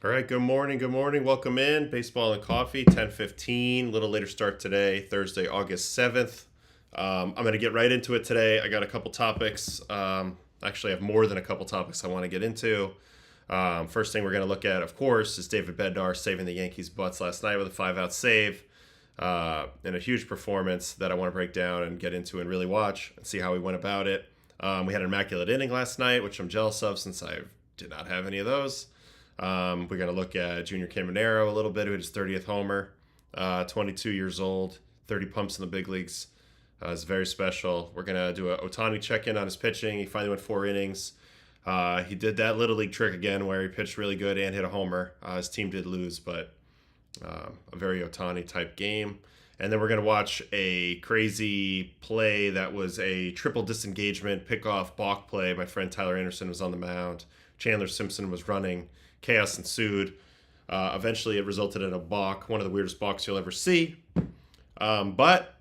All right, good morning, good morning. Welcome in. Baseball and Coffee, 10:15. A little later start today, Thursday, August 7th. I'm going to get right into it today. I got a couple topics. Actually, I have more than a couple topics I want to get into. First thing we're going to look at, of course, is David Bednar saving the Yankees' butts last night with a 5-out save. And a huge performance that I want to break down and get into and really watch and see how he went about it. We had an Immaculate inning last night, which I'm jealous of since I did not have any of those. We're going to look at Junior Caminero a little bit, who hit his 30th homer, 22 years old, 30 pumps in the big leagues. It's very special. We're going to do a Ohtani check-in on his pitching. He finally went 4 innings. He did that Little League trick again where he pitched really good and hit a homer. His team did lose, but a very Ohtani type game. And then we're going to watch a crazy play that was a triple disengagement pickoff balk play. My friend Tyler Anderson was on the mound. Chandler Simpson was running. Chaos ensued. Eventually, it resulted in a balk, one of the weirdest balks you'll ever see. But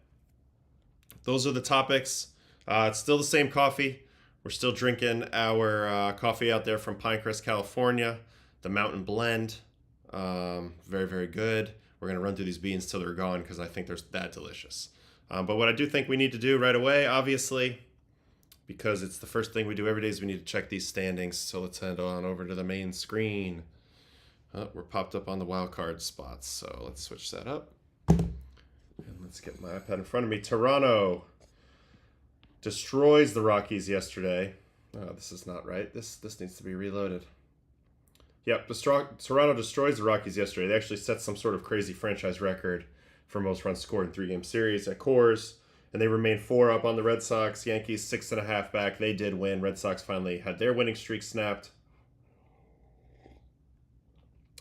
those are the topics. It's still the same coffee. We're still drinking our coffee out there from Pincrest, California, the Mountain Blend. Very, very good. We're going to run through these beans till they're gone because I think they're that delicious. But what I do think we need to do right away, obviously, because it's the first thing we do every day, is we need to check these standings. So let's head on over to the main screen. We're popped up on the wild card spots, so let's switch that up. And let's get my iPad in front of me. Toronto destroys the Rockies yesterday. Oh, this is not right. This needs to be reloaded. Yep, Toronto destroys the Rockies yesterday. They actually set some sort of crazy franchise record for most runs scored in 3-game series at Coors. And they remain 4 up on the Red Sox. Yankees 6.5 back. They did win. Red Sox finally had their winning streak snapped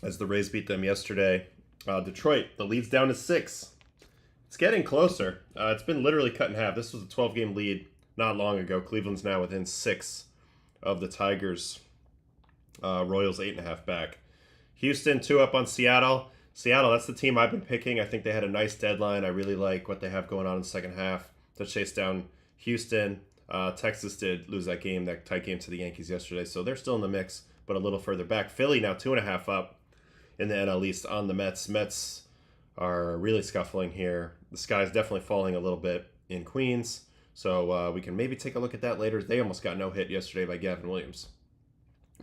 as the Rays beat them yesterday. Detroit, the lead's down to 6. It's getting closer. It's been literally cut in half. This was a 12-game lead not long ago. Cleveland's now within 6 of the Tigers. Royals 8.5 back. Houston 2 up on Seattle. Seattle, that's the team I've been picking. I think they had a nice deadline. I really like what they have going on in the second half to chase down Houston. Texas did lose that game, that tight game to the Yankees yesterday, so they're still in the mix, but a little further back. Philly now 2.5 up in the NL East on the Mets. Mets are really scuffling here. The sky's definitely falling a little bit in Queens, so we can maybe take a look at that later. They almost got no hit yesterday by Gavin Williams.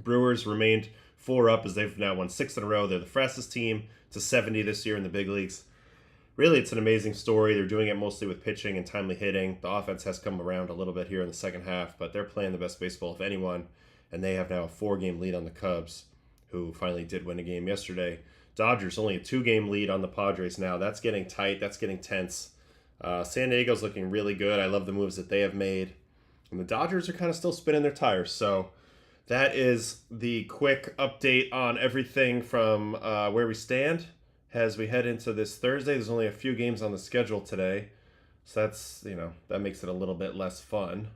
Brewers remained 4 up as they've now won 6 in a row. They're the fastest team to 70 this year in the big leagues. Really, it's an amazing story. They're doing it mostly with pitching and timely hitting. The offense has come around a little bit here in the second half, but they're playing the best baseball of anyone, and they have now a 4-game lead on the Cubs, who finally did win a game yesterday. Dodgers only a 2-game lead on the Padres now. That's getting tight. That's getting tense. San Diego's looking really good. I love the moves that they have made. And the Dodgers are kind of still spinning their tires, so that is the quick update on everything from where we stand as we head into this Thursday. There's only a few games on the schedule today, so that's, that makes it a little bit less fun.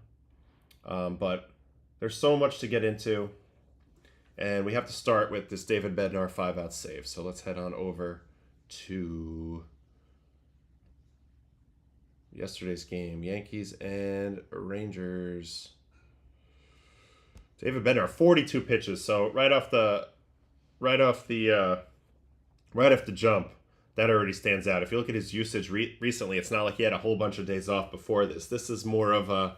But there's so much to get into, and we have to start with this David Bednar 5-out save. So let's head on over to yesterday's game, Yankees and Rangers. David Bednar, 42 pitches. So right off the jump, that already stands out. If you look at his usage recently, it's not like he had a whole bunch of days off before this. This is more of a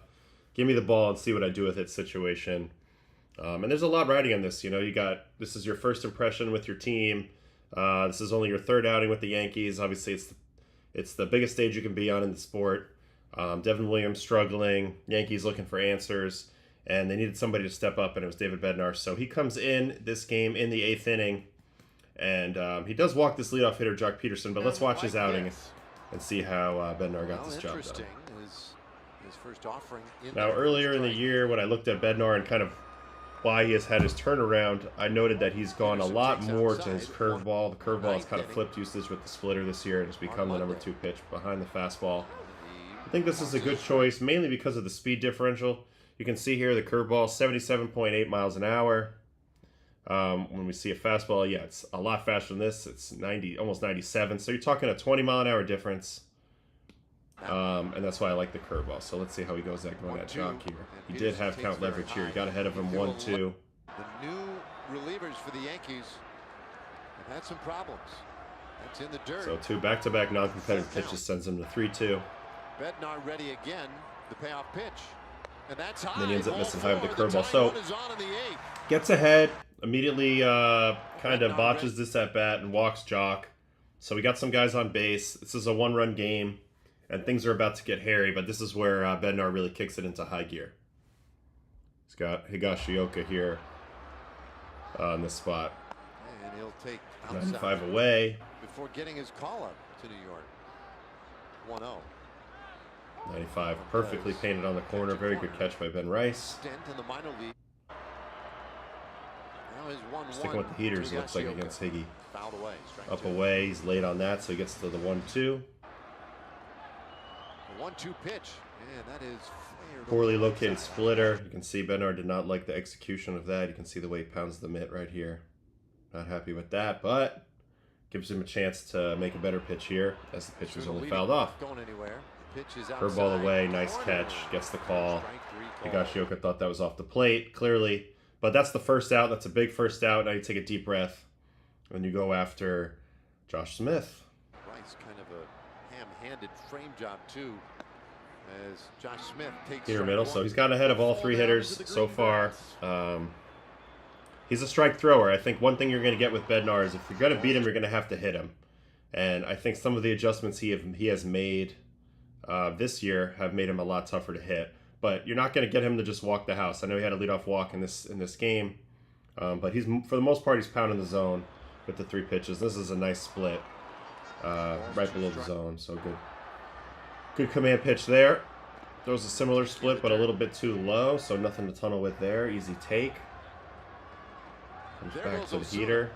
give me the ball and see what I do with it situation. And there's a lot riding on this. This is your first impression with your team. This is only your 3rd outing with the Yankees. Obviously, it's the biggest stage you can be on in the sport. Devin Williams struggling. Yankees looking for answers. And they needed somebody to step up, and it was David Bednar. So he comes in this game in the 8th inning, and he does walk this leadoff hitter, Jock Peterson. But let's watch his outing and see how Bednar got this job done. His first offering now, earlier in the year, when I looked at Bednar and kind of why he has had his turnaround, I noted that he's gone a lot more to his curveball. The curveball has kind of flipped usage with the splitter this year and has become the number 2 pitch behind the fastball. I think this is a good choice, mainly because of the speed differential. You can see here the curveball, 77.8 miles an hour. When we see a fastball, yeah, it's a lot faster than this. It's 90, almost 97. So you're talking a 20-mile-an-hour difference. And that's why I like the curveball. So let's see how he goes at going at Jock here. He did have count leverage here. He got ahead of him 1-2. The new relievers for the Yankees Had some problems. That's in the dirt. So 2 back-to-back non-competitive pitches sends him to 3-2. Bednar ready again. The payoff pitch. And that's high. Then he ends up missing high with the The curveball. So tying run is on in the 8th. gets ahead, immediately kind of botches this at bat and walks Jock. So we got some guys on base. This is a 1-run game, and things are about to get hairy, but this is where Bednar really kicks it into high gear. He's got Higashioka here on this spot. And he'll take 95 away. before getting his call up to New York. 1-0. 95 perfectly painted on the corner. Very good catch by Ben Rice. Stint in the minor league. Now his 1-1. Sticking with the heaters, it looks like, against Higgy. Fouled away. Up away, he's late on that, so he gets to the 1-2. The 1-2 pitch. And that is flared Poorly over located inside. splitter. You can see Bednar did not like the execution of that. You can see the way he pounds the mitt right here. Not happy with that, but gives him a chance to make a better pitch here, as the pitch was only fouled off. Going anywhere. Pitch is Curveball outside. away, nice catch, gets the call. Strike 3 call. Higashioka thought that was off the plate, clearly. But that's the first out. That's a big first out. Now you take a deep breath, and you go after Josh Smith. Rice kind of a ham-handed frame job too, as Josh Smith takes Here strike middle, 1. so he's gotten ahead of all 3 hitters so far. He's a strike thrower. I think one thing you're going to get with Bednar is if you're going to beat him, you're going to have to hit him. And I think some of the adjustments he has made this year have made him a lot tougher to hit. But you're not going to get him to just walk the house. I know he had a leadoff walk in this game, but he's, for the most part, he's pounding the zone with the 3 pitches. This is a nice split right below the zone, so good command pitch there. Throws a similar split, but a little bit too low, so nothing to tunnel with there. Easy take. Comes back to the heater.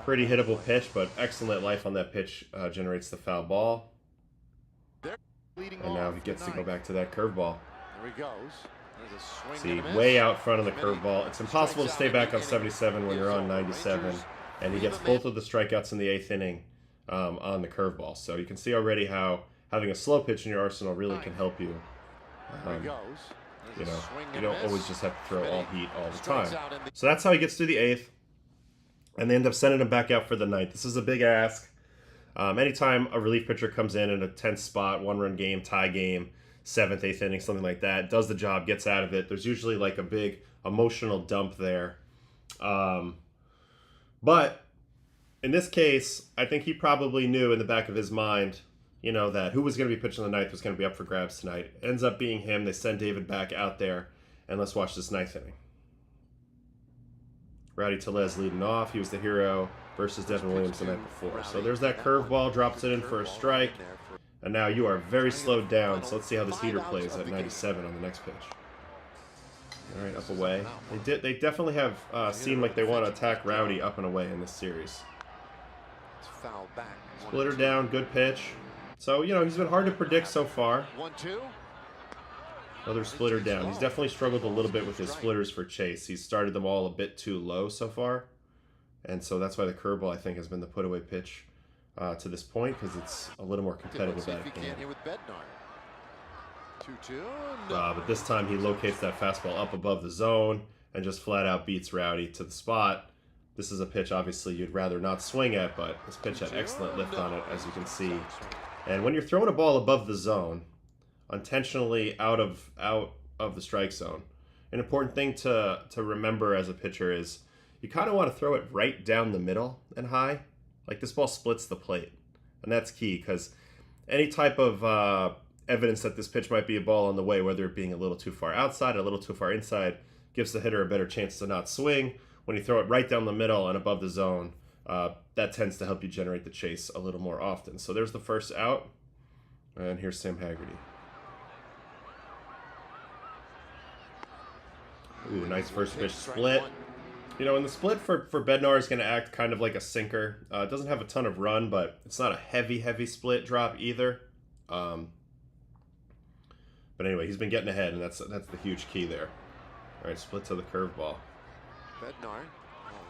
Pretty hittable pitch, but excellent life on that pitch generates the foul ball. And now he gets to go back to that curveball. There he goes. There's a swing See, and a miss. way out front of the curveball. It's impossible to stay back on 77 when you're on 97. And he gets both of the strikeouts in the 8th inning on the curveball. So you can see already how having a slow pitch in your arsenal really can help you. There he goes. You There's a know, swing you and a don't miss. always just have to throw all heat all the Strikes time. out in the- So that's how he gets through the 8th. And they end up sending him back out for the 9th. This is a big ask. Anytime a relief pitcher comes in a tense spot, 1-run game, tie game, 7th, 8th inning, something like that, does the job, gets out of it, there's usually like a big emotional dump there. But in this case, I think he probably knew in the back of his mind, you know, that who was going to be pitching the 9th was going to be up for grabs tonight. Ends up being him. They send David back out there, and let's watch this 9th inning. Rowdy Tellez leading off. He was the hero versus Devin Williams the night before. So there's that curveball, drops it in for a strike. And now you are very slowed down. So let's see how this heater plays at 97 on the next pitch. All right, up away. They definitely have seemed like they want to attack Rowdy up and away in this series. It's fouled back. Splitter down, good pitch. So, you know, he's been hard to predict so far. 1-2. Another splitter down. He's definitely struggled a little bit with his splitters for chase. He's started them all a bit too low so far. And so that's why the curveball, I think, has been the put-away pitch to this point, because it's a little more competitive Let's see at if he it. can't hit with Bednar. 2-2. But this time he locates that fastball up above the zone and just flat out beats Rowdy to the spot. This is a pitch, obviously, you'd rather not swing at, but this pitch had excellent lift on it, as you can see. And when you're throwing a ball above the zone, intentionally out of the strike zone, an important thing to remember as a pitcher is you kind of want to throw it right down the middle and high. Like, this ball splits the plate, and that's key, because any type of evidence that this pitch might be a ball on the way, whether it being a little too far outside, a little too far inside, gives the hitter a better chance to not swing. When you throw it right down the middle and above the zone, that tends to help you generate the chase a little more often. So there's the first out, and here's Sam Haggerty. Ooh, nice first pitch split. You know, and the split for Bednar is going to act kind of like a sinker. It doesn't have a ton of run, but it's not a heavy split drop either. But anyway, he's been getting ahead, and that's the huge key there. All right, split to the curveball. Bednar.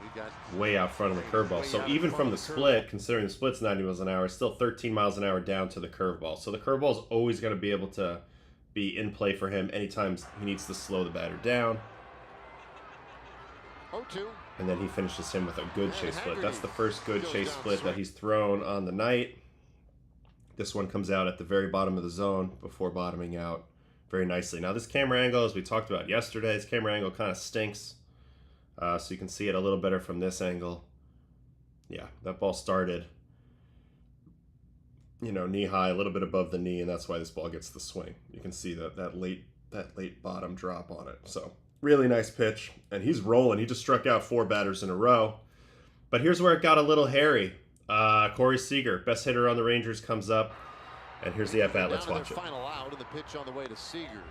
We got Way out front of the curveball. So even from the split, considering the split's 90 miles an hour, it's still 13 miles an hour down to the curveball. So the curveball is always going to be able to be in play for him anytime he needs to slow the batter down. 0-2. And then he finishes him with a good chase split. That's the first good chase split that he's thrown on the night. This one comes out at the very bottom of the zone before bottoming out very nicely. Now this camera angle, as we talked about yesterday, this camera angle kind of stinks. So you can see it a little better from this angle. Yeah, that ball started, you know, knee high, a little bit above the knee, and that's why this ball gets the swing. You can see that late bottom drop on it. So really nice pitch, and he's rolling. He just struck out 4 batters in a row. But here's where it got a little hairy. Corey Seager, best hitter on the Rangers, comes up, and here's the at-bat. Let's watch it. Final out, and the pitch on the way to Seager.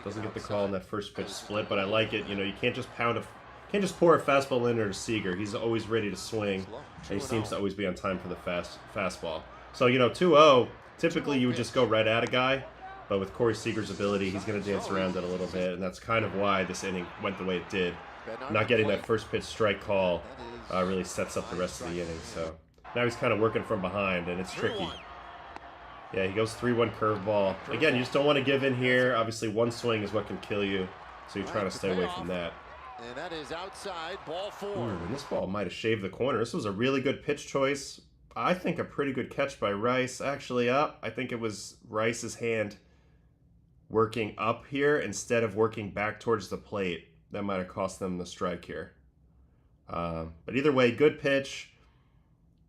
Doesn't get the call on that first pitch split, but I like it. You know, you can't just can't just pour a fastball in to Seager. He's always ready to swing, and he seems to always be on time for the fastball. So, you know, 2-0, typically you would just go right at a guy, but with Corey Seager's ability, he's going to dance around it a little bit, and that's kind of why this inning went the way it did. Not getting that first pitch strike call really sets up the rest of the inning. So now he's kind of working from behind, and it's tricky. Yeah, he goes 3-1 curveball. Again, you just don't want to give in here. Obviously, one swing is what can kill you, so you're trying to stay away from that. And that is outside, ball 4. And this ball might have shaved the corner. This was a really good pitch choice. I think a pretty good catch by Rice. Actually, I think it was Rice's hand working up here instead of working back towards the plate. That might have cost them the strike here. But either way, good pitch.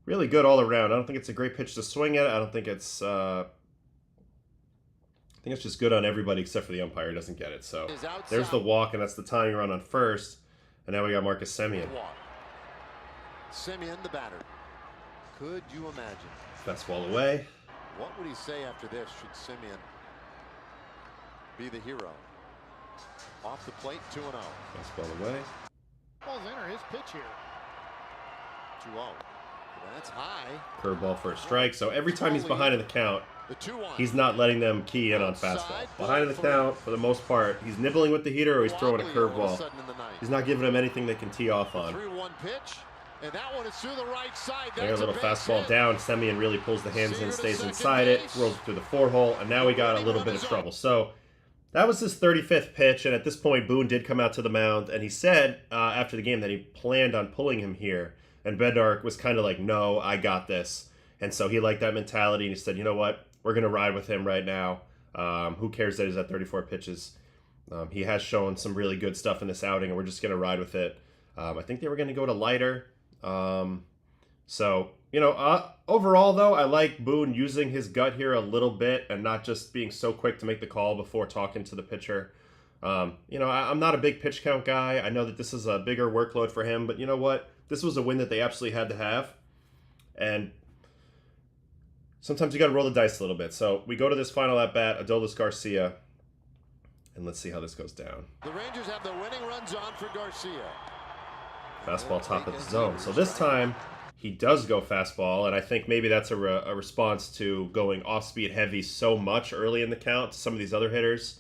Really good all around. I don't think it's a great pitch to swing at. I don't think it's... I think it's just good on everybody except for the umpire. He doesn't get it. So there's the walk, and that's the tying run on first. And now we got Marcus Semien. Semien, the batter. Could you imagine? Fastball away. What would he say after this? Should Semien be the hero? Off the plate, 2-0. Fastball away. Ball's in or his pitch here. 2-0. That's high. Curveball for a strike. So every time he's behind in the count, he's not letting them key in on fastball. Behind in the count, for the most part, he's nibbling with the heater or he's throwing a curveball. He's not giving them anything they can tee off on. 3-1 pitch, and that one is through the right side. There, a little fastball down. Semien really pulls the hands in, stays inside it, rolls it through the 4-hole, and now we got a little bit of trouble. So that was his 35th pitch, and at this point, Boone did come out to the mound, and he said after the game that he planned on pulling him here. And Bednar was kind of like, no, I got this. And so he liked that mentality, and he said, you know what? We're going to ride with him right now. Who cares that he's at 34 pitches? He has shown some really good stuff in this outing, and we're just going to ride with it. I think they were going to go to lighter. So, you know, overall, though, I like Boone using his gut here a little bit and not just being so quick to make the call before talking to the pitcher. You know, I'm not a big pitch count guy. I know that this is a bigger workload for him, but you know what? This was a win that they absolutely had to have. And sometimes you got to roll the dice a little bit. So we go to this final at-bat, Adolis Garcia. And let's see how this goes down. The Rangers have the winning runs on for Garcia. Fastball top of the zone. So this time, he does go fastball. And I think maybe that's a response to going off-speed heavy so much early in the count to some of these other hitters.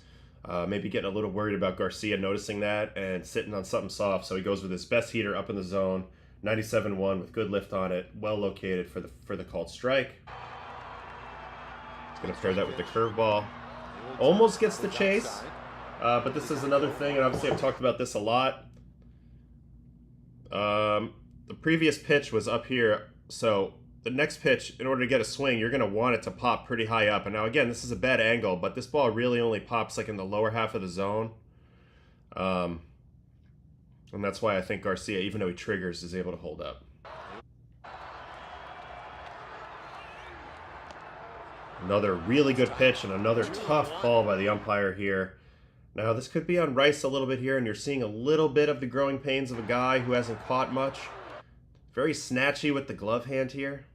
Maybe getting a little worried about Garcia noticing that and sitting on something soft. So he goes with his best heater up in the zone. 97-1 with good lift on it. Well located for the called strike. He's going to pair that with the curveball. Almost gets the chase. But this is another thing, and obviously I've talked about this a lot. The previous pitch was up here. So the next pitch, in order to get a swing, you're going to want it to pop pretty high up. And now, again, this is a bad angle, but this ball really only pops like in the lower half of the zone. And that's why I think Garcia, even though he triggers, is able to hold up. Another really good pitch and another tough call by the umpire here. Now, this could be on Rice a little bit here, and you're seeing a little bit of the growing pains of a guy who hasn't caught much. Very snatchy with the glove hand here.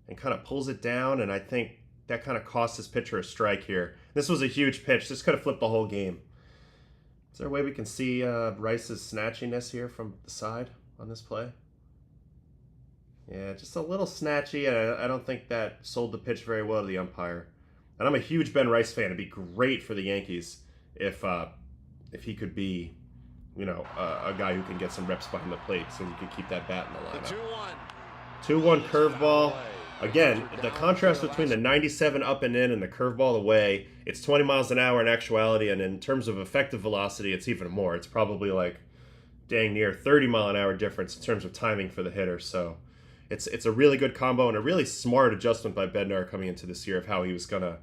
And kind of pulls it down, and I think that kind of cost his pitcher a strike here. This was a huge pitch. This could have flipped the whole game. Is there a way we can see Rice's snatchiness here from the side on this play? Yeah, just a little snatchy, and I don't think that sold the pitch very well to the umpire. And I'm a huge Ben Rice fan. It'd be great for the Yankees if he could be, you know, a guy who can get some reps behind the plate so he can keep that bat in the lineup. 2-1 curveball. Again, the contrast between the 97 up and in and the curveball away, it's 20 miles an hour in actuality, and in terms of effective velocity, it's even more. It's probably like dang near 30-mile-an-hour difference in terms of timing for the hitter. So it's a really good combo and a really smart adjustment by Bednar coming into this year of how he was going to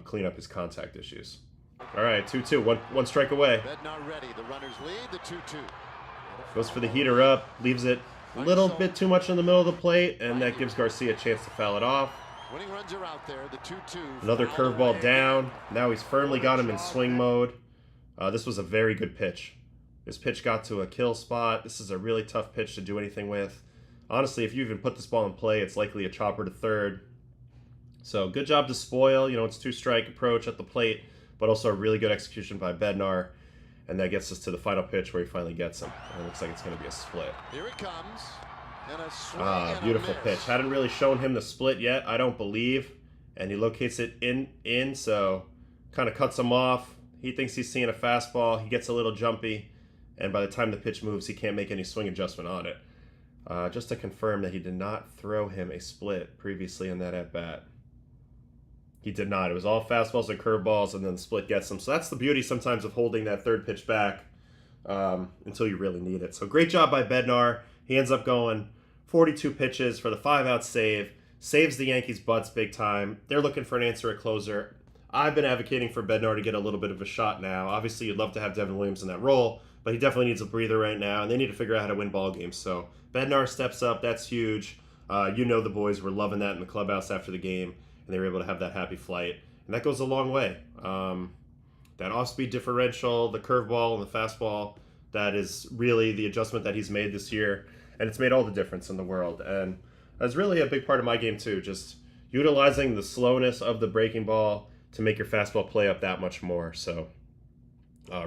clean up his contact issues. All right, 2-2, one strike away. Bednar ready. The runners lead. The 2-2. Goes for the heater up, leaves it a little bit too much in the middle of the plate, and that gives Garcia a chance to foul it off. Winning runs are out there. The 2-2. Another curveball down. Now he's firmly got him in swing mode. This was a very good pitch. This pitch got to a kill spot. This is a really tough pitch to do anything with. Honestly, if you even put this ball in play, it's likely a chopper to third. So good job to spoil. It's 2-strike approach at the plate, but also a really good execution by Bednar. And that gets us to the final pitch where he finally gets him. And it looks like it's going to be a split. Here it comes. And a swing and beautiful a miss. pitch. Hadn't really shown him the split yet, I don't believe. And he locates it in, so kind of cuts him off. He thinks he's seeing a fastball. He gets a little jumpy. And by the time the pitch moves, he can't make any swing adjustment on it. Just to confirm that he did not throw him a split previously in that at-bat. He did not. It was all fastballs and curveballs, and then the split gets him. So that's the beauty sometimes of holding that third pitch back until you really need it. So great job by Bednar. He ends up going 42 pitches for the 5-out save. Saves the Yankees' butts big time. They're looking for an answer at closer. I've been advocating for Bednar to get a little bit of a shot now. Obviously, you'd love to have Devin Williams in that role, but he definitely needs a breather right now, and they need to figure out how to win ball games. So Bednar steps up. That's huge. The boys were loving that in the clubhouse after the game, and they were able to have that happy flight. And that goes a long way. That off-speed differential, the curveball, and the fastball, that is really the adjustment that he's made this year, and it's made all the difference in the world. And that's really a big part of my game, too, just utilizing the slowness of the breaking ball to make your fastball play up that much more. So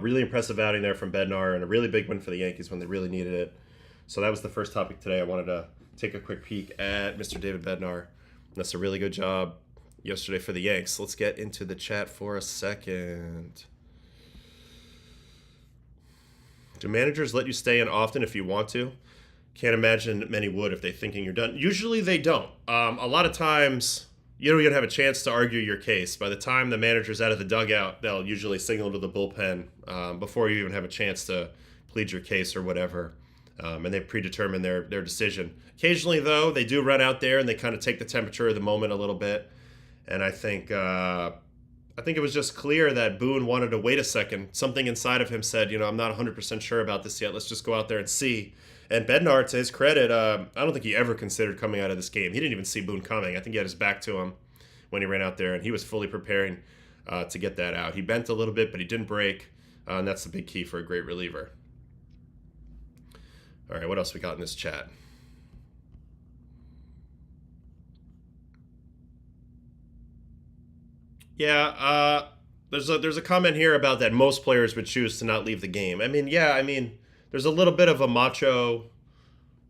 really impressive outing there from Bednar, and a really big win for the Yankees when they really needed it. So that was the first topic today. I wanted to take a quick peek at Mr. David Bednar. That's a really good job yesterday for the Yanks. Let's get into the chat for a second. Do managers let you stay in often if you want to? Can't imagine many would if they're thinking you're done. Usually they don't. A lot of times you don't even have a chance to argue your case. By the time the manager's out of the dugout, they'll usually signal to the bullpen before you even have a chance to plead your case or whatever. And they predetermine their decision. Occasionally, though, they do run out there and they kind of take the temperature of the moment a little bit. And I think it was just clear that Boone wanted to wait a second. Something inside of him said, I'm not 100% sure about this yet. Let's just go out there and see. And Bednar, to his credit, I don't think he ever considered coming out of this game. He didn't even see Boone coming. I think he had his back to him when he ran out there, and he was fully preparing to get that out. He bent a little bit, but he didn't break, and that's the big key for a great reliever. All right, what else we got in this chat? Yeah, there's a comment here about that most players would choose to not leave the game. There's a little bit of a macho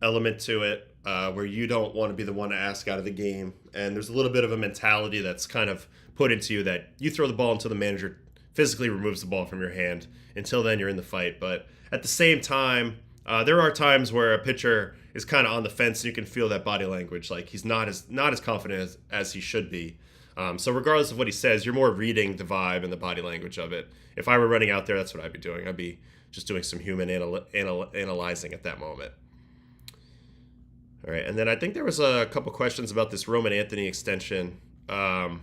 element to it where you don't want to be the one to ask out of the game. And there's a little bit of a mentality that's kind of put into you that you throw the ball until the manager physically removes the ball from your hand. Until then, you're in the fight. But at the same time, there are times where a pitcher is kind of on the fence and you can feel that body language. Like he's not as confident as he should be. So regardless of what he says, you're more reading the vibe and the body language of it. If I were running out there, that's what I'd be doing. I'd be just doing some human analyzing at that moment. All right, and then I think there was a couple questions about this Roman Anthony extension. I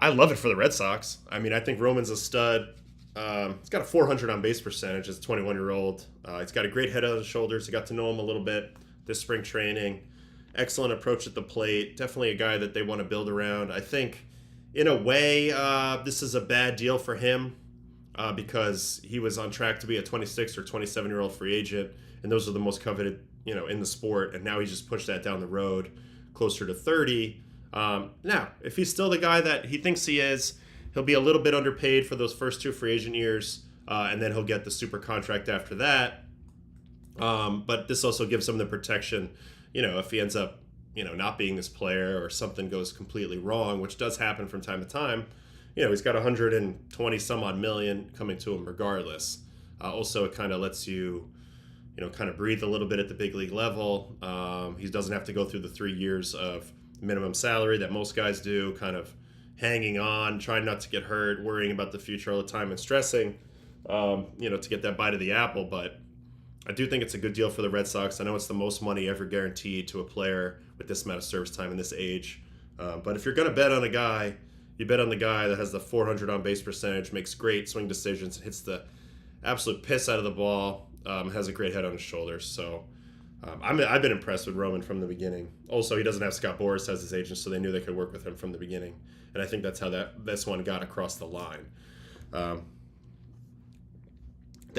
love it for the Red Sox. I think Roman's a stud. He's got a 400 on base percentage as a 21-year-old. He's got a great head on his shoulders. I got to know him a little bit this spring training. Excellent approach at the plate. Definitely a guy that they want to build around. I think, in a way, this is a bad deal for him because he was on track to be a 26 or 27-year-old free agent, and those are the most coveted, in the sport. And now he's just pushed that down the road, closer to 30. Now, if he's still the guy that he thinks he is, he'll be a little bit underpaid for those first 2 free agent years, and then he'll get the super contract after that. But this also gives him the protection. If he ends up, not being this player or something goes completely wrong, which does happen from time to time, he's got 120 some odd million coming to him regardless. Also, it kind of lets you, kind of breathe a little bit at the big league level. He doesn't have to go through the 3 years of minimum salary that most guys do, kind of hanging on, trying not to get hurt, worrying about the future all the time and stressing, to get that bite of the apple. But I do think it's a good deal for the Red Sox. I know it's the most money ever guaranteed to a player with this amount of service time in this age. But if you're going to bet on a guy, you bet on the guy that has the 400 on-base percentage, makes great swing decisions, hits the absolute piss out of the ball, has a great head on his shoulders. So I've been impressed with Roman from the beginning. Also, he doesn't have Scott Boras as his agent, so they knew they could work with him from the beginning. And I think that's how this one got across the line. The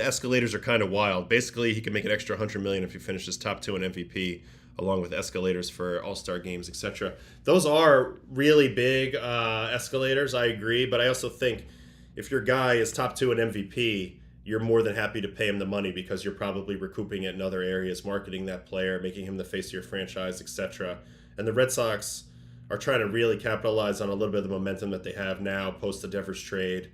escalators are kind of wild. Basically, he can make an extra $100 million if he finishes top 2 in MVP, along with escalators for All-Star games, etc. Those are really big escalators, I agree. But I also think if your guy is top 2 in MVP, you're more than happy to pay him the money because you're probably recouping it in other areas, marketing that player, making him the face of your franchise, etc. And the Red Sox are trying to really capitalize on a little bit of the momentum that they have now post the Devers trade.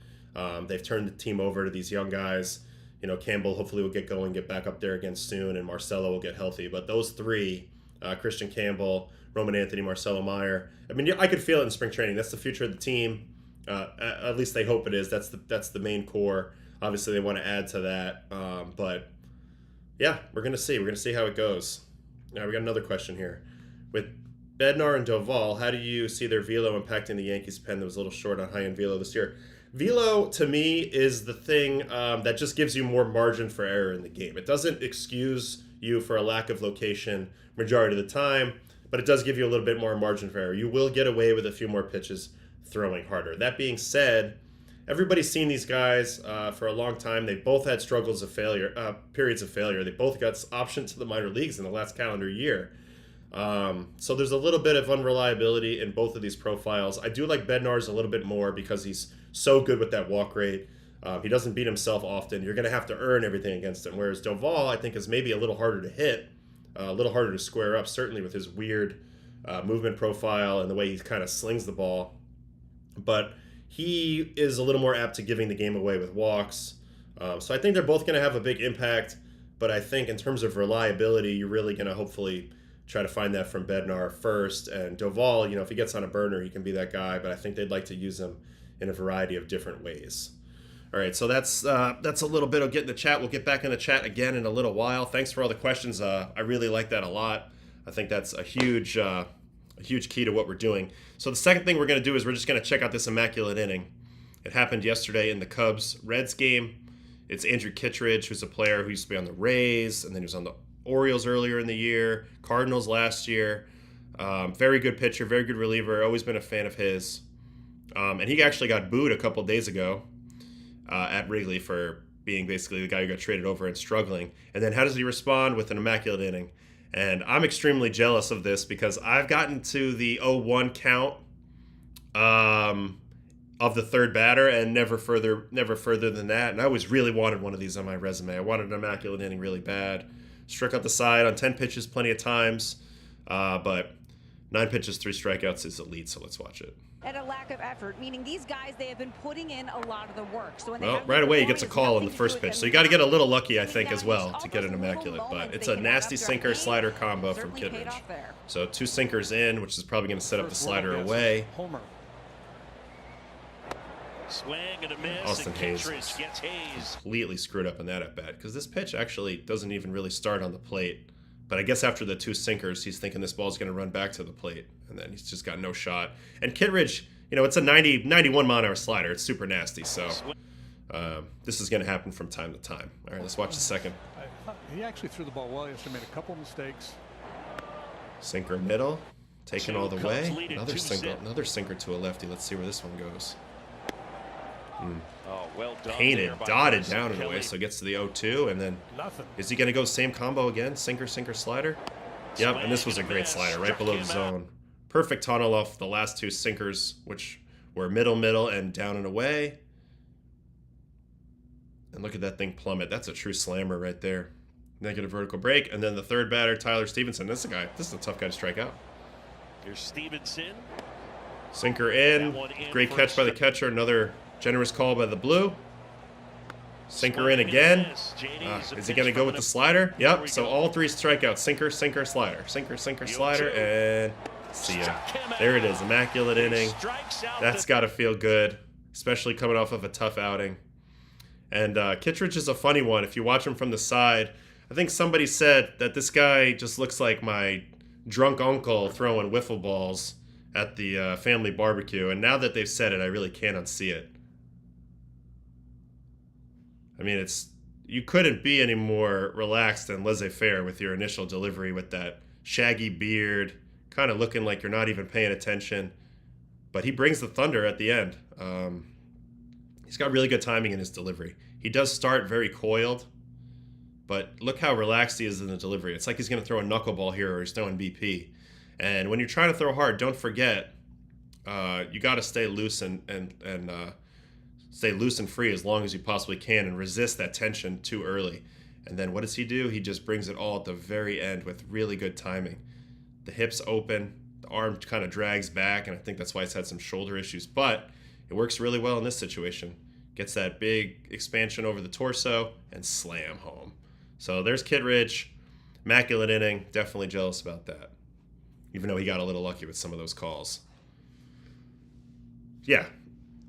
They've turned the team over to these young guys. You know, Campbell hopefully will get going, get back up there again soon, and Marcelo will get healthy. But those three, Christian Campbell, Roman Anthony, Marcelo Meyer, I mean, I could feel it in spring training. That's the future of the team. At least they hope it is. That's the main core. Obviously, they want to add to that. But, yeah, we're going to see. We're going to see how it goes. Now, we got another question here. With Bednar and Doval, how do you see their velo impacting the Yankees' pen that was a little short on high-end velo this year? Velo, to me, is the thing that just gives you more margin for error in the game. It doesn't excuse you for a lack of location majority of the time, but it does give you a little bit more margin for error. You will get away with a few more pitches throwing harder. That being said, everybody's seen these guys for a long time. They both had struggles of failure, periods of failure. They both got optioned to the minor leagues in the last calendar year. So there's a little bit of unreliability in both of these profiles. I do like Bednar's a little bit more because he's so good with that walk rate. He doesn't beat himself often. You're going to have to earn everything against him. Whereas Doval, I think, is maybe a little harder to hit, a little harder to square up, certainly with his weird movement profile and the way he kind of slings the ball. But he is a little more apt to giving the game away with walks. So I think they're both going to have a big impact. But I think in terms of reliability, you're really going to hopefully try to find that from Bednar first. And Doval, you know, if he gets on a burner, he can be that guy. But I think they'd like to use him in a variety of different ways. All right, so that's a little bit of getting the chat. We'll get back in the chat again in a little while. Thanks for all the questions. I really like that a lot. I think that's a huge key to what we're doing. So the second thing we're going to do is we're just going to check out this immaculate inning. It happened yesterday in the Cubs-Reds game. It's Andrew Kittredge, who's a player who used to be on the Rays, and then he was on the Orioles earlier in the year, Cardinals last year. Very good pitcher, very good reliever. Always been a fan of his. And he actually got booed a couple days ago at Wrigley for being basically the guy who got traded over and struggling. And then how does he respond with an immaculate inning? And I'm extremely jealous of this because I've gotten to the 0-1 count of the third batter and never further than that. And I always really wanted one of these on my resume. I wanted an immaculate inning really bad. Struck out the side on 10 pitches plenty of times, but 9 pitches, 3 strikeouts is elite, so let's watch it. And a lack of effort, meaning these guys, they have been putting in a lot of the work. So well, right away he gets a call on the first pitch, so you got to get a little lucky, I think, as well to get an immaculate. But it's a nasty sinker-slider combo from Kittredge. So 2 sinkers in, which is probably going to set up the slider away. Swing and a miss. Austin Hayes completely screwed up in that at bat because this pitch actually doesn't even really start on the plate. But I guess after the 2 sinkers, he's thinking this ball's going to run back to the plate, and then he's just got no shot. And Kittredge, you know, it's a 91 mile an hour slider. It's super nasty, so this is going to happen from time to time. All right, let's watch the second. He actually threw the ball well yesterday, made a couple mistakes. Sinker middle, taken all the way. Another sinker to a lefty. Let's see where this one goes. Oh, well done. Painted, dotted down and away, so it gets to the 0-2, and then is he going to go same combo again? Sinker, slider? Yep, and this was a great slider right below the zone. Perfect tunnel off the last 2 sinkers, which were middle, and down and away. And look at that thing plummet. That's a true slammer right there. Negative vertical break, and then the third batter, Tyler Stevenson. This is a tough guy to strike out. Here's Stevenson. Sinker in. Great catch by the catcher. Another generous call by the blue. Sinker in again. Is he going to go with the slider? Yep. So all 3 strikeouts. Sinker, slider. Sinker, slider, and see ya. There it is. Immaculate inning. That's got to feel good, especially coming off of a tough outing. And Kittredge is a funny one. If you watch him from the side, I think somebody said that this guy just looks like my drunk uncle throwing wiffle balls at the family barbecue. And now that they've said it, I really can't unsee it. I mean, you couldn't be any more relaxed and laissez-faire with your initial delivery with that shaggy beard, kind of looking like you're not even paying attention. But he brings the thunder at the end. He's got really good timing in his delivery. He does start very coiled, but look how relaxed he is in the delivery. It's like he's going to throw a knuckleball here or he's throwing BP. And when you're trying to throw hard, don't forget, you got to stay loose and stay loose and free as long as you possibly can and resist that tension too early. And then what does he do? He just brings it all at the very end with really good timing. The hips open, the arm kind of drags back, and I think that's why he's had some shoulder issues. But it works really well in this situation. Gets that big expansion over the torso and slam home. So there's Kittredge. Immaculate inning. Definitely jealous about that. Even though he got a little lucky with some of those calls. Yeah,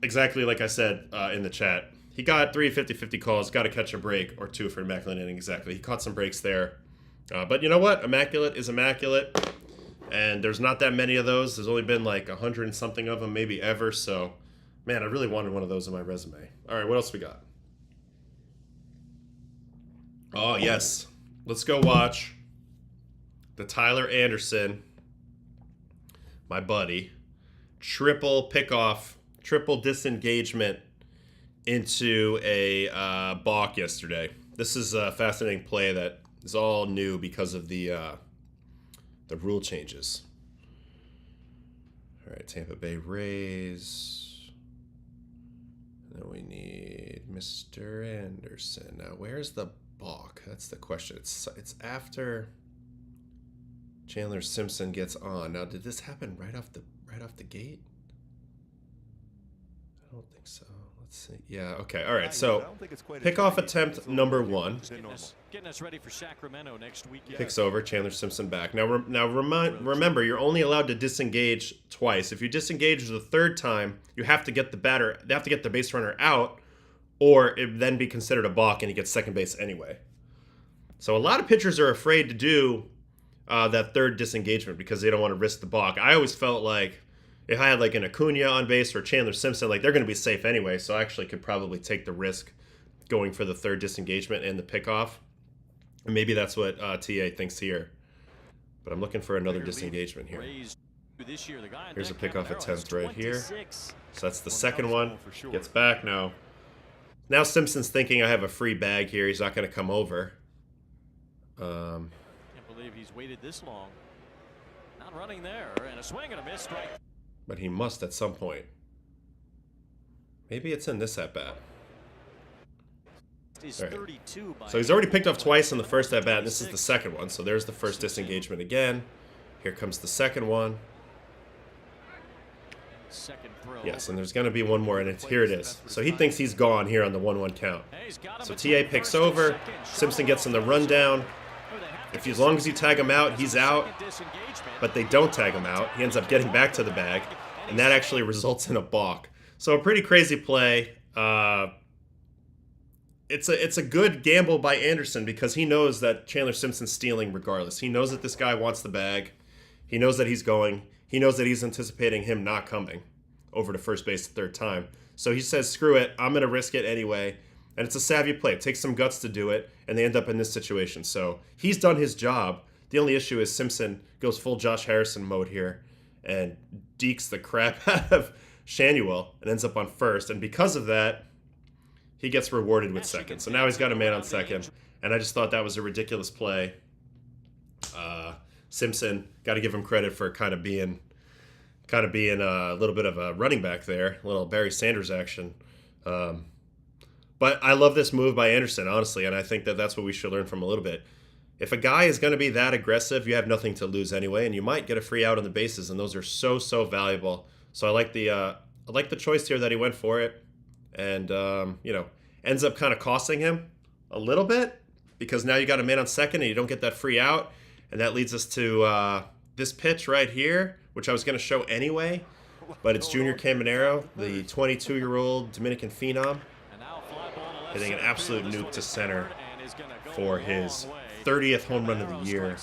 exactly like I said in the chat. He got 3 50-50 calls, got to catch a break or two for Immaculate inning, exactly. He caught some breaks there. But you know what? Immaculate is immaculate. And there's not that many of those. There's only been like 100 and something of them, maybe ever. So, man, I really wanted one of those on my resume. All right, what else we got? Oh, yes. Let's go watch the Tyler Anderson, my buddy, triple pickoff, triple disengagement into a balk yesterday. This is a fascinating play that is all new because of the rule changes. All right, Tampa Bay Rays. Then we need Mr. Anderson. Now, where's the balk? That's the question. It's after Chandler Simpson gets on. Now, did this happen right off the gate? I don't think so. Let's see. Yeah, okay. All right. So, pickoff attempt number 1. Getting us ready for Sacramento next week. Picks over, Chandler Simpson back. Now remember, you're only allowed to disengage twice. If you disengage the third time, you have to get the base runner out, or it then be considered a balk and he gets second base anyway. So a lot of pitchers are afraid to do that third disengagement because they don't want to risk the balk. I always felt like if I had like an Acuna on base or Chandler Simpson, like they're going to be safe anyway, so I actually could probably take the risk going for the third disengagement and the pickoff. And maybe that's what TA thinks here. But I'm looking for another disengagement here. Here's a pickoff attempt right here. So that's the second one. Gets back now. Now Simpson's thinking I have a free bag here. He's not going to come over. Can't believe he's waited this long. Not running there, and a swing and a miss strike. But he must at some point. Maybe it's in this at-bat. Right. So he's already picked off twice in the first at-bat, and this is the second one. So there's the first disengagement again. Here comes the second one. Yes, and there's going to be one more, and here it is. So he thinks he's gone here on the 1-1 count. So TA picks over. Simpson gets in the rundown. As long as you tag him out, he's out. But they don't tag him out. He ends up getting back to the bag, and that actually results in a balk. So a pretty crazy play. It's a good gamble by Anderson because he knows that Chandler Simpson's stealing regardless. He knows that this guy wants the bag. He knows that he's going. He knows that he's anticipating him not coming over to first base the third time. So he says, screw it, I'm going to risk it anyway. And it's a savvy play. It takes some guts to do it, and they end up in this situation. So he's done his job. The only issue is Simpson goes full Josh Harrison mode here and dekes the crap out of Shanuel and ends up on first. And because of that, he gets rewarded with second. So now he's got a man on second. And I just thought that was a ridiculous play. Simpson, got to give him credit for kind of being a little bit of a running back there, a little Barry Sanders action. But I love this move by Anderson, honestly, and I think that that's what we should learn from a little bit. If a guy is going to be that aggressive, you have nothing to lose anyway, and you might get a free out on the bases, and those are so valuable. So I like the choice here that he went for it, and ends up kind of costing him a little bit because now you got a man on second and you don't get that free out, and that leads us to this pitch right here, which I was going to show anyway, but it's Junior Caminero, the 22-year-old Dominican phenom, hitting an absolute nuke to center for his 30th home run of the year.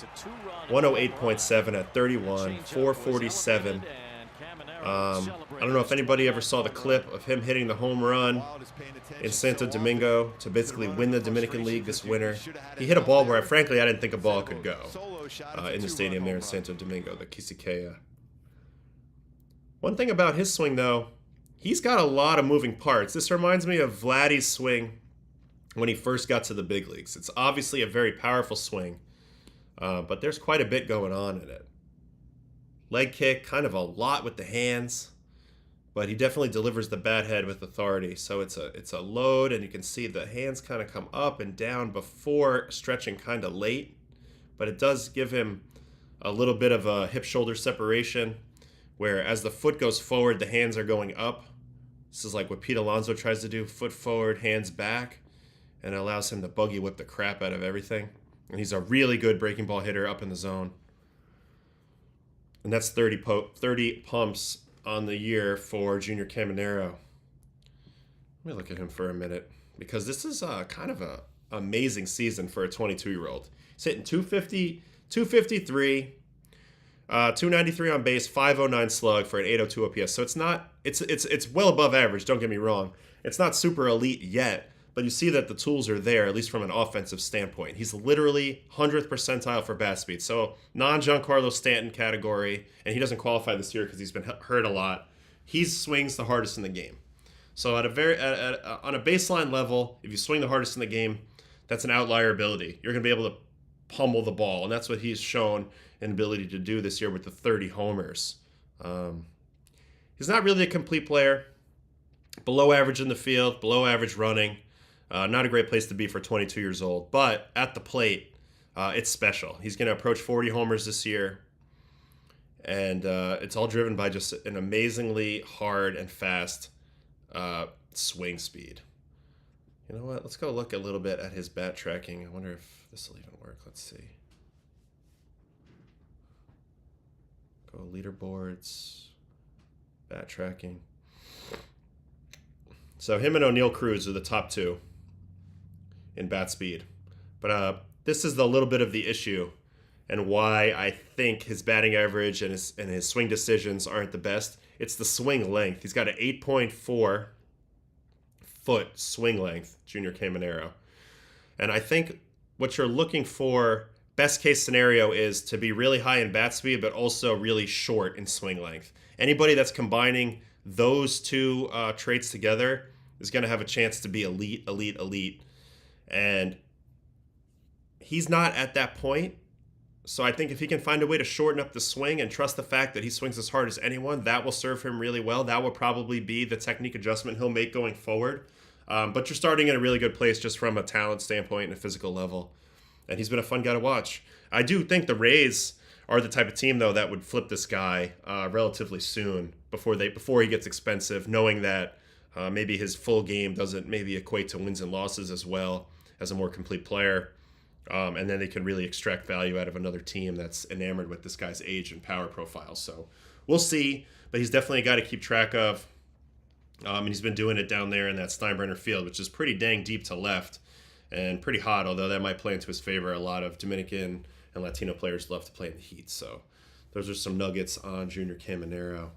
108.7 at 31, 447. I don't know if anybody ever saw the clip of him hitting the home run in Santo Domingo to basically win the Dominican League this winter. He hit a ball where, frankly, I didn't think a ball could go in the stadium there in Santo Domingo, the Quisqueya. One thing about his swing, though, he's got a lot of moving parts. This reminds me of Vladdy's swing when he first got to the big leagues. It's obviously a very powerful swing, but there's quite a bit going on in it. Leg kick, kind of a lot with the hands, but he definitely delivers the bat head with authority. So it's a load, and you can see the hands kind of come up and down before stretching kind of late, but it does give him a little bit of a hip-shoulder separation, where as the foot goes forward, the hands are going up. This is like what Pete Alonso tries to do, foot forward, hands back, and it allows him to buggy whip the crap out of everything. And he's a really good breaking ball hitter up in the zone. And that's 30 pumps on the year for Junior Caminero. Let me look at him for a minute, because this is kind of an amazing season for a 22-year-old. He's hitting 250, 253, 293 on base, 509 slug for an 802 OPS. So it's well above average, don't get me wrong. It's not super elite yet, but you see that the tools are there, at least from an offensive standpoint. He's literally 100th percentile for bat speed. So non-Giancarlo Stanton category, and he doesn't qualify this year because he's been hurt a lot. He swings the hardest in the game. So on a baseline level, if you swing the hardest in the game, that's an outlier ability. You're going to be able to pummel the ball, and that's what he's shown an ability to do this year with the 30 homers. He's not really a complete player. Below average in the field, below average running. Not a great place to be for 22 years old, but at the plate, it's special. He's going to approach 40 homers this year, and it's all driven by just an amazingly hard and fast swing speed. You know what? Let's go look a little bit at his bat tracking. I wonder if this will even work. Let's see. Go leaderboards, bat tracking. So him and O'Neal Cruz are the top two in bat speed. But this is a little bit of the issue and why I think his batting average and his swing decisions aren't the best. It's the swing length. He's got an 8.4 foot swing length, Junior Caminero. And I think what you're looking for, best case scenario, is to be really high in bat speed, but also really short in swing length. Anybody that's combining those two traits together is going to have a chance to be elite. And he's not at that point. So I think if he can find a way to shorten up the swing and trust the fact that he swings as hard as anyone, that will serve him really well. That will probably be the technique adjustment he'll make going forward. But you're starting in a really good place just from a talent standpoint and a physical level. And he's been a fun guy to watch. I do think the Rays are the type of team, though, that would flip this guy relatively soon before he gets expensive, knowing that maybe his full game doesn't maybe equate to wins and losses as well as a more complete player. And then they can really extract value out of another team that's enamored with this guy's age and power profile. So we'll see, but he's definitely a guy to keep track of. And he's been doing it down there in that Steinbrenner field, which is pretty dang deep to left and pretty hot, although that might play into his favor. A lot of Dominican and Latino players love to play in the heat. So those are some nuggets on Junior Caminero.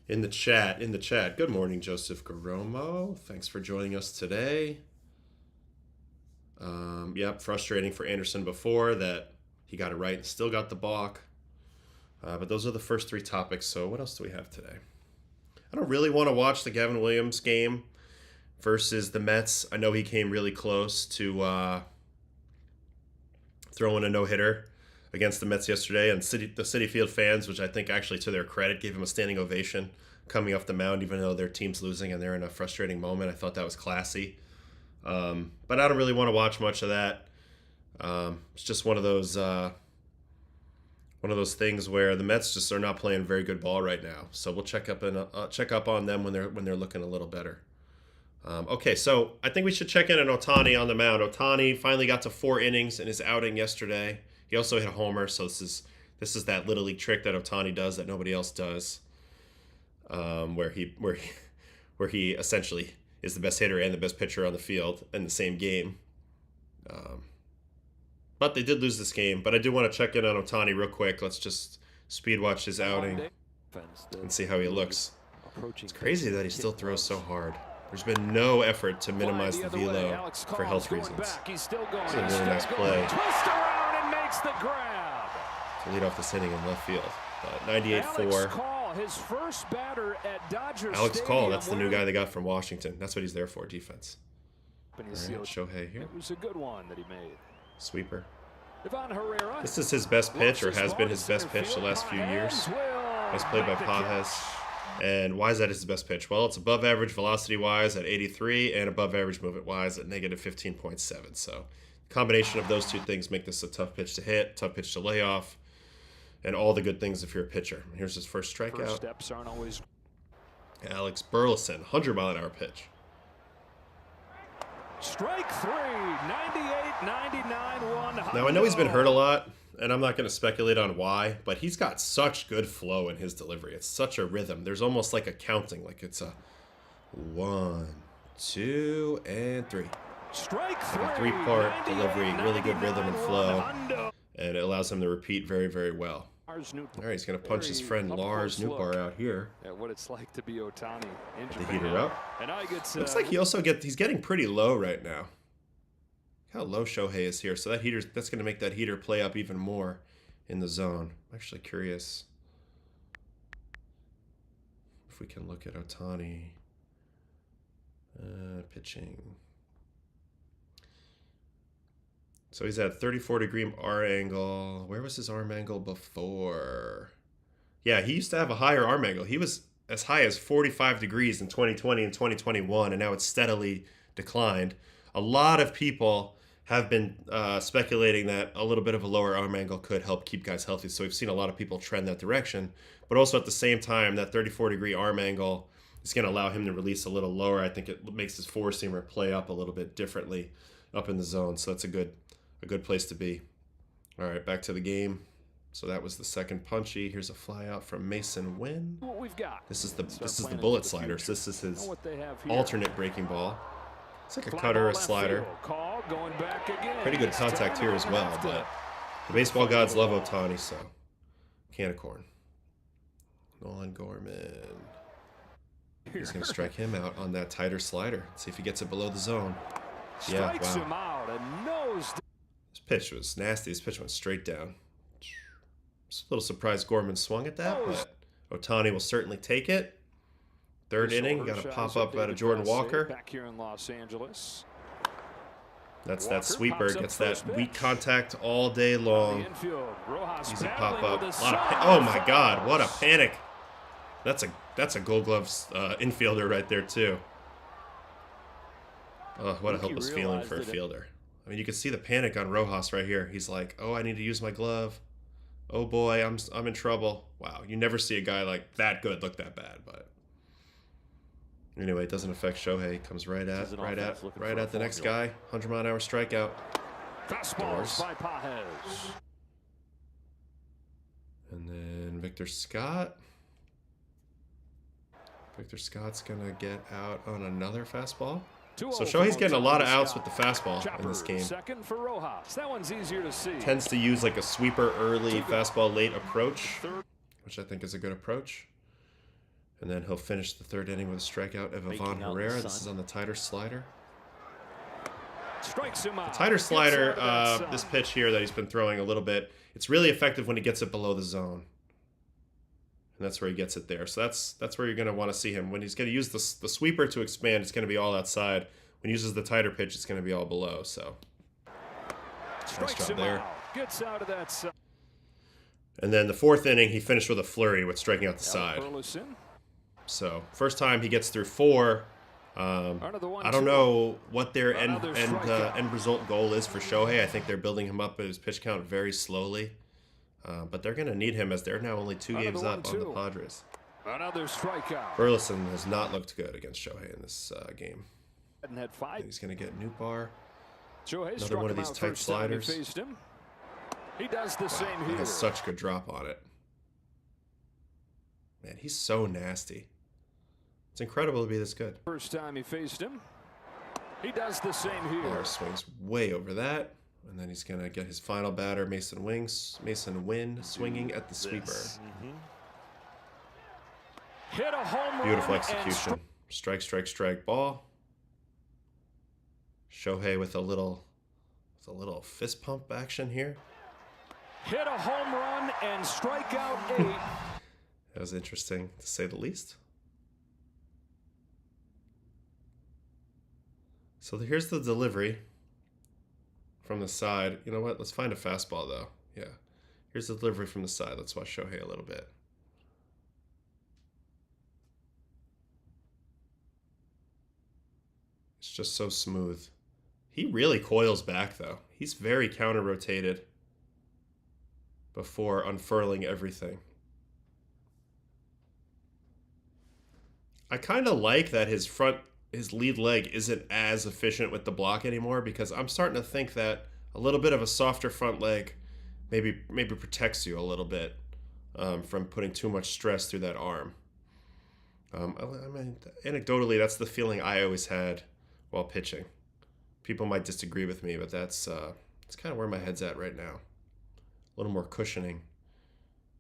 In the chat, good morning, Joseph Garomo. Thanks for joining us today. Yep, frustrating for Anderson before that he got it right and still got the balk. But those are the first three topics. So what else do we have today? I don't really want to watch the Gavin Williams game versus the Mets. I know he came really close to throwing a no-hitter against the Mets yesterday, and the Citi Field fans, which I think actually to their credit gave him a standing ovation coming off the mound, even though their team's losing and they're in a frustrating moment. I thought that was classy. But I don't really want to watch much of that. It's just one of those things where the Mets just are not playing very good ball right now. So we'll check up on them when they're looking a little better. Okay, so I think we should check in on Ohtani on the mound. Ohtani finally got to 4 innings in his outing yesterday. He also hit a homer, so this is that little league trick that Ohtani does that nobody else does, where he essentially is the best hitter and the best pitcher on the field in the same game. But they did lose this game. But I do want to check in on Ohtani real quick. Let's just speed watch his outing and see how he looks. It's crazy that he still throws so hard. There's been no effort to minimize the velo for health reasons. This is a really nice play to lead off this inning in left field. 98-4. His first batter at Dodger Alex Stadium. Call, that's the new guy they got from Washington. That's what he's there for, defense. All right, Shohei here. It was a good one that he made. Sweeper. Herrera. This is his best pitch, or has been his best pitch the last few years. Nice play by Pajes. And why is that his best pitch? Well, it's above average velocity-wise at 83 and above average movement-wise at negative 15.7. So combination of those two things make this a tough pitch to hit, tough pitch to lay off, and all the good things if you're a pitcher. Here's his first strikeout. First steps aren't always... Alex Burleson, 100-mile-an-hour pitch. Strike three, 98, 99, 100. Now, I know he's been hurt a lot, and I'm not going to speculate on why, but he's got such good flow in his delivery. It's such a rhythm. There's almost like a counting, like it's a 1, 2, and 3. Strike three, like a three-part delivery, really good rhythm and flow, and it allows him to repeat very, very well. All right, he's going to punch his friend Lars Nootbaar out here. At what it's like to be Ohtani in The heater up. And I get, Looks like he's getting pretty low right now. Look how low Shohei is here. So that's going to make that heater play up even more in the zone. I'm actually curious if we can look at Ohtani pitching. So he's at 34-degree arm angle. Where was his arm angle before? Yeah, he used to have a higher arm angle. He was as high as 45 degrees in 2020 and 2021, and now it's steadily declined. A lot of people have been speculating that a little bit of a lower arm angle could help keep guys healthy. So we've seen a lot of people trend that direction. But also at the same time, that 34-degree arm angle is going to allow him to release a little lower. I think it makes his four-seamer play up a little bit differently up in the zone. So that's a good place to be. All right, back to the game. So that was the second punchy. Here's a fly out from Mason Wynn. what we've got. This is the bullet slider. So this is his alternate breaking ball. It's like a cutter, a slider. Pretty good contact here as well, but the baseball gods love Ohtani, so can of corn. Nolan Gorman. He's going to strike him out on that tighter slider. See if he gets it below the zone. Yeah, wow. This pitch was nasty. This pitch went straight down. Just a little surprised Gorman swung at that, but Ohtani will certainly take it. Third inning, got to pop up out of Jordan Walker. Back here in Los Angeles. That's that sweeper, gets that weak contact all day long. Easy pop up. Oh my God, what a panic! That's a Gold Gloves infielder right there too. Oh, what a helpless feeling for a fielder. I mean, you can see the panic on Rojas right here. He's like, "Oh, I need to use my glove. Oh boy, I'm in trouble." Wow, you never see a guy like that good look that bad, but. Anyway, it doesn't affect Shohei. Comes right at the next guy. 100-mile-an-hour strikeout. Fastballs by Pajes. And then Victor Scott. Victor Scott's gonna get out on another fastball. So Shohei's getting a lot of outs with the fastball in this game. Second for Rojas. That one's easier to see. Tends to use like a sweeper early, fastball late approach, which I think is a good approach. And then he'll finish the third inning with a strikeout of Ivan Herrera. This is on the tighter slider. The tighter slider, this pitch here that he's been throwing a little bit, it's really effective when he gets it below the zone. And that's where he gets it there. So that's where you're going to want to see him. When he's going to use the sweeper to expand, it's going to be all outside. When he uses the tighter pitch, it's going to be all below. So nice job there. Gets out of that side. And then the fourth inning, he finished with a flurry with striking out the side. So first time he gets through 4. I don't know what their end result goal is for Shohei. I think they're building him up at his pitch count very slowly. But they're going to need him as they're now only 2 games up on the Padres. Another strikeout. Burleson has not looked good against Shohei in this game. Had 5. He's going to get Nootbaar. Shohei Another one of these tight sliders. He does the same here. He has such good drop on it. Man, he's so nasty. It's incredible to be this good. First time he faced him. He does the same here. Lars swings way over that. And then he's going to get his final batter, Mason Wynn, swinging at the sweeper. Hit a home Beautiful run execution. Strike, strike, strike, ball. Shohei with a little fist pump action here. Hit a home run and strikeout 8. That was interesting, to say the least. So here's the delivery from the side. You know what? Let's find a fastball, though. Yeah. Here's the delivery from the side. Let's watch Shohei a little bit. It's just so smooth. He really coils back, though. He's very counter-rotated before unfurling everything. I kind of like that his lead leg isn't as efficient with the block anymore, because I'm starting to think that a little bit of a softer front leg maybe protects you a little bit from putting too much stress through that arm. I mean, anecdotally, that's the feeling I always had while pitching. People might disagree with me, but that's kind of where my head's at right now. A little more cushioning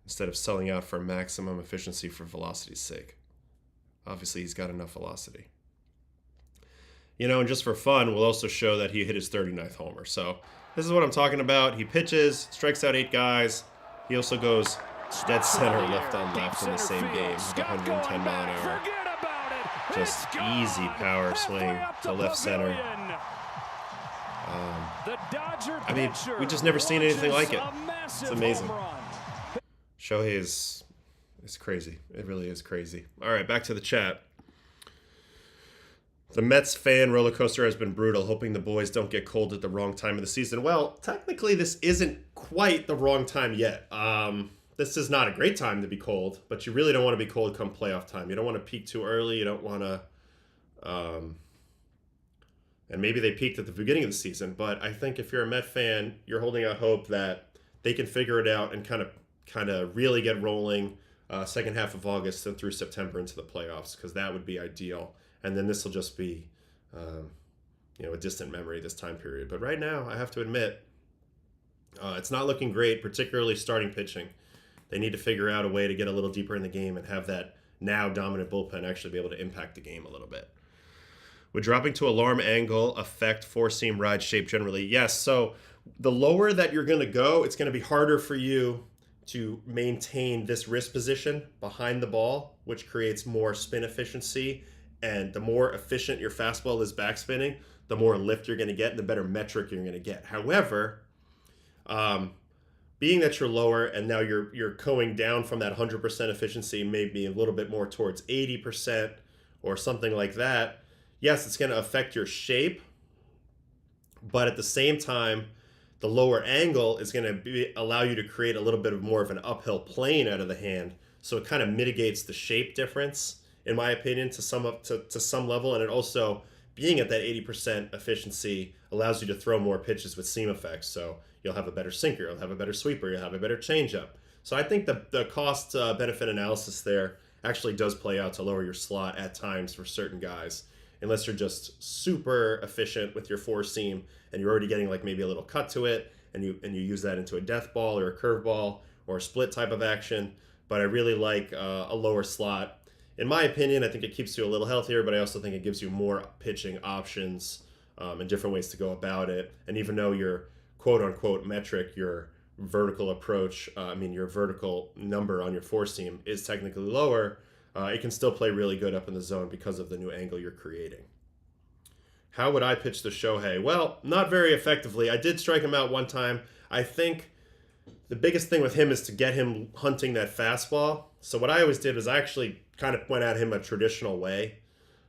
instead of selling out for maximum efficiency for velocity's sake. Obviously, he's got enough velocity. You know, and just for fun, we'll also show that he hit his 39th homer. So this is what I'm talking about. He pitches, strikes out 8 guys. He also goes dead center, left on left in the same game with 110 mile an hour. Just easy power swing to left center. I mean, we just never seen anything like it. It's amazing. Shohei is crazy. It really is crazy. All right, back to the chat. The Mets fan roller coaster has been brutal, hoping the boys don't get cold at the wrong time of the season. Well, technically, this isn't quite the wrong time yet. This is not a great time to be cold, but you really don't want to be cold come playoff time. You don't want to peak too early. You don't want to... and maybe they peaked at the beginning of the season, but I think if you're a Met fan, you're holding out hope that they can figure it out and kind of really get rolling second half of August and through September into the playoffs, because that would be ideal. And then this will just be, a distant memory, this time period. But right now, I have to admit, it's not looking great, particularly starting pitching. They need to figure out a way to get a little deeper in the game and have that now dominant bullpen actually be able to impact the game a little bit. Would dropping to alarm angle affect four-seam ride shape generally? Yes. So the lower that you're going to go, it's going to be harder for you to maintain this wrist position behind the ball, which creates more spin efficiency. And the more efficient your fastball is backspinning, the more lift you're going to get and the better metric you're going to get. However, being that you're lower and now you're going down from that 100% efficiency, maybe a little bit more towards 80% or something like that, yes, it's going to affect your shape, but at the same time, the lower angle is going to allow you to create a little bit of more of an uphill plane out of the hand, so it kind of mitigates the shape difference, in my opinion, to some level, and it also, being at that 80% efficiency, allows you to throw more pitches with seam effects, so you'll have a better sinker, you'll have a better sweeper, you'll have a better changeup. So I think the cost-benefit analysis there actually does play out to lower your slot at times for certain guys, unless you're just super efficient with your four seam and you're already getting like maybe a little cut to it and you use that into a death ball or a curve ball or a split type of action. But I really like a lower slot. In my opinion, I think it keeps you a little healthier, but I also think it gives you more pitching options and different ways to go about it. And even though your quote unquote metric, your vertical approach, your vertical number on your four seam is technically lower, it can still play really good up in the zone because of the new angle you're creating. How would I pitch the Shohei? Well, not very effectively. I did strike him out one time. I think the biggest thing with him is to get him hunting that fastball. So what I always did was I actually kind of went at him a traditional way.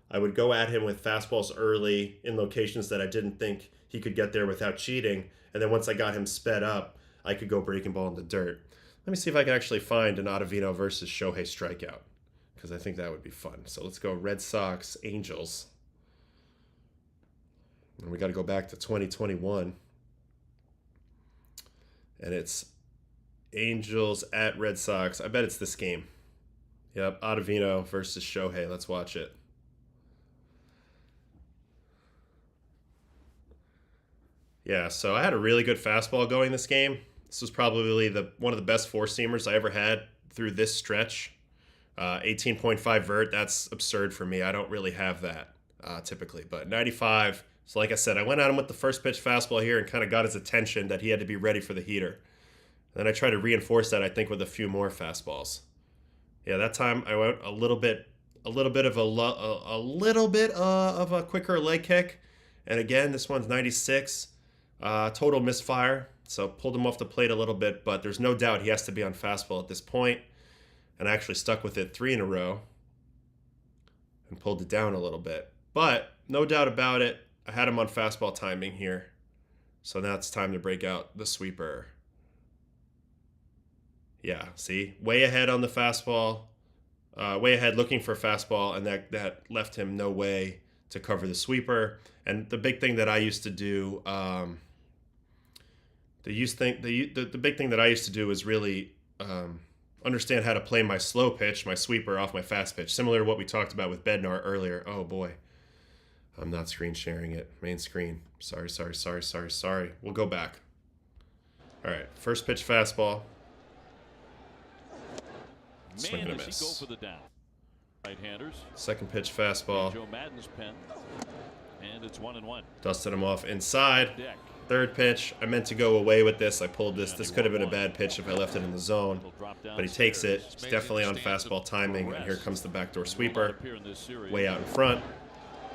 I would go at him with fastballs early in locations that I didn't think he could get there without cheating. And then once I got him sped up, I could go breaking ball in the dirt. Let me see if I can actually find an Ottavino versus Shohei strikeout, because I think that would be fun. So let's go Red Sox, Angels. And we got to go back to 2021. And it's Angels at Red Sox. I bet it's this game. Yep, Ottavino versus Shohei. Let's watch it. Yeah, so I had a really good fastball going this game. This was probably one of the best four-seamers I ever had through this stretch. 18.5 vert, that's absurd for me. I don't really have that typically, but 95. So like I said, I went at him with the first pitch fastball here and kind of got his attention that he had to be ready for the heater. Then I tried to reinforce that, I think, with a few more fastballs. Yeah, that time I went a little bit of a quicker leg kick. And again, this one's 96. Total misfire. So pulled him off the plate a little bit, but there's no doubt he has to be on fastball at this point. And I actually stuck with it 3 in a row and pulled it down a little bit. But no doubt about it, I had him on fastball timing here. So now it's time to break out the sweeper. Yeah, see? Way ahead on the fastball. Way ahead looking for fastball, and that left him no way to cover the sweeper. And the big thing that I used to do, the big thing that I used to do is really understand how to play my slow pitch, my sweeper off my fast pitch, similar to what we talked about with Bednar earlier. Oh boy, I'm not screen sharing it. Main screen. Sorry. We'll go back. All right, first pitch fastball. Swing and a miss. Go for the down. Right-handers. Second pitch fastball. Joe Madden's pen. And it's 1-1. Dusted him off inside. Third pitch. I meant to go away with this. I pulled this. This could have been a bad pitch if I left it in the zone. But he takes it. He's definitely on fastball timing. And here comes the backdoor sweeper. Way out in front.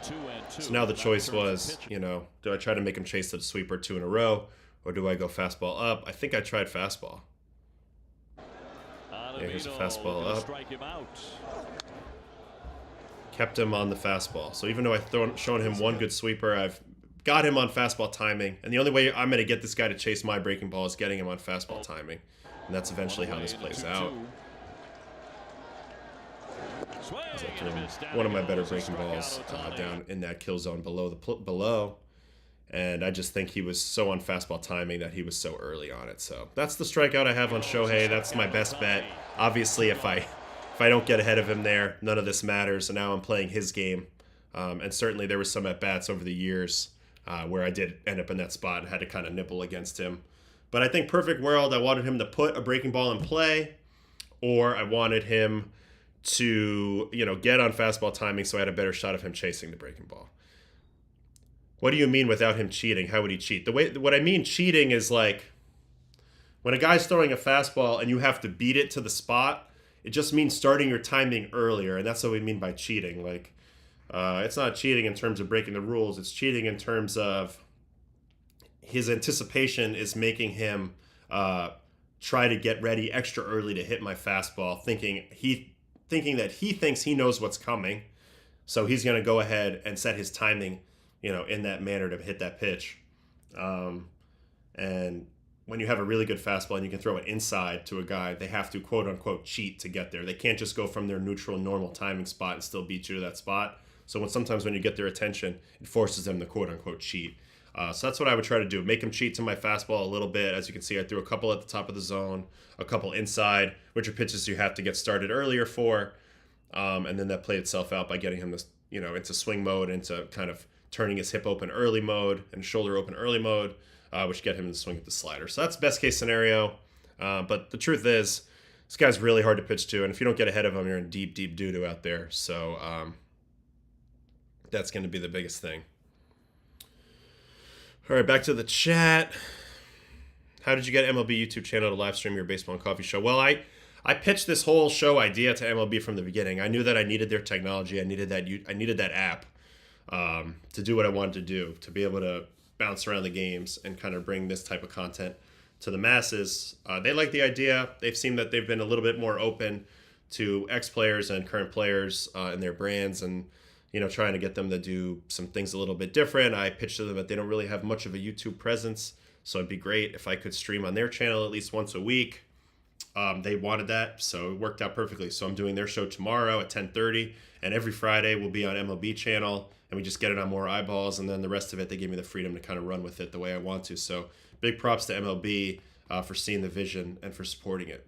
So now the choice was, do I try to make him chase the sweeper 2 in a row? Or do I go fastball up? I think I tried fastball. Yeah, here's a fastball up. Kept him on the fastball. So even though I've shown him one good sweeper, I've got him on fastball timing. And the only way I'm going to get this guy to chase my breaking ball is getting him on fastball timing. And that's eventually how this plays out. As I threw one of my better breaking balls down in that kill zone below. And I just think he was so on fastball timing that he was so early on it. So that's the strikeout I have on Shohei. That's my best bet. Obviously, if I don't get ahead of him there, none of this matters. And now I'm playing his game. And certainly there was some at-bats over the years where I did end up in that spot and had to kind of nibble against him. But I think perfect world, I wanted him to put a breaking ball in play, or I wanted him to, get on fastball timing so I had a better shot of him chasing the breaking ball. What do you mean without him cheating? How would he cheat? What I mean cheating is like when a guy's throwing a fastball and you have to beat it to the spot, it just means starting your timing earlier, and that's what we mean by cheating. Like, it's not cheating in terms of breaking the rules. It's cheating in terms of his anticipation is making him try to get ready extra early to hit my fastball, thinking that he thinks he knows what's coming, so he's going to go ahead and set his timing, in that manner to hit that pitch. And when you have a really good fastball and you can throw it inside to a guy, they have to quote unquote cheat to get there. They can't just go from their neutral normal timing spot and still beat you to that spot. So sometimes when you get their attention, it forces them to quote unquote cheat. So that's what I would try to do. Make him cheat to my fastball a little bit. As you can see, I threw a couple at the top of the zone, a couple inside, which are pitches you have to get started earlier for. And then that played itself out by getting him this, into swing mode, into kind of turning his hip open early mode and shoulder open early mode, which get him to swing at the slider. So that's best case scenario. But the truth is, this guy's really hard to pitch to, and if you don't get ahead of him, you're in deep, deep doo-doo out there. So that's going to be the biggest thing. All right, back to the chat. How did you get MLB YouTube channel to live stream your baseball and coffee show? Well, I pitched this whole show idea to MLB from the beginning. I knew that I needed their technology. I needed that app to do what I wanted to do, to be able to bounce around the games and kind of bring this type of content to the masses. They like the idea. They've seen that they've been a little bit more open to ex-players and current players and their brands, and trying to get them to do some things a little bit different. I pitched to them that they don't really have much of a YouTube presence, so it'd be great if I could stream on their channel at least once a week. They wanted that, so it worked out perfectly. So I'm doing their show tomorrow at 10:30, and every Friday we'll be on MLB channel, and we just get it on more eyeballs, and then the rest of it, they give me the freedom to kind of run with it the way I want to. So big props to MLB for seeing the vision and for supporting it.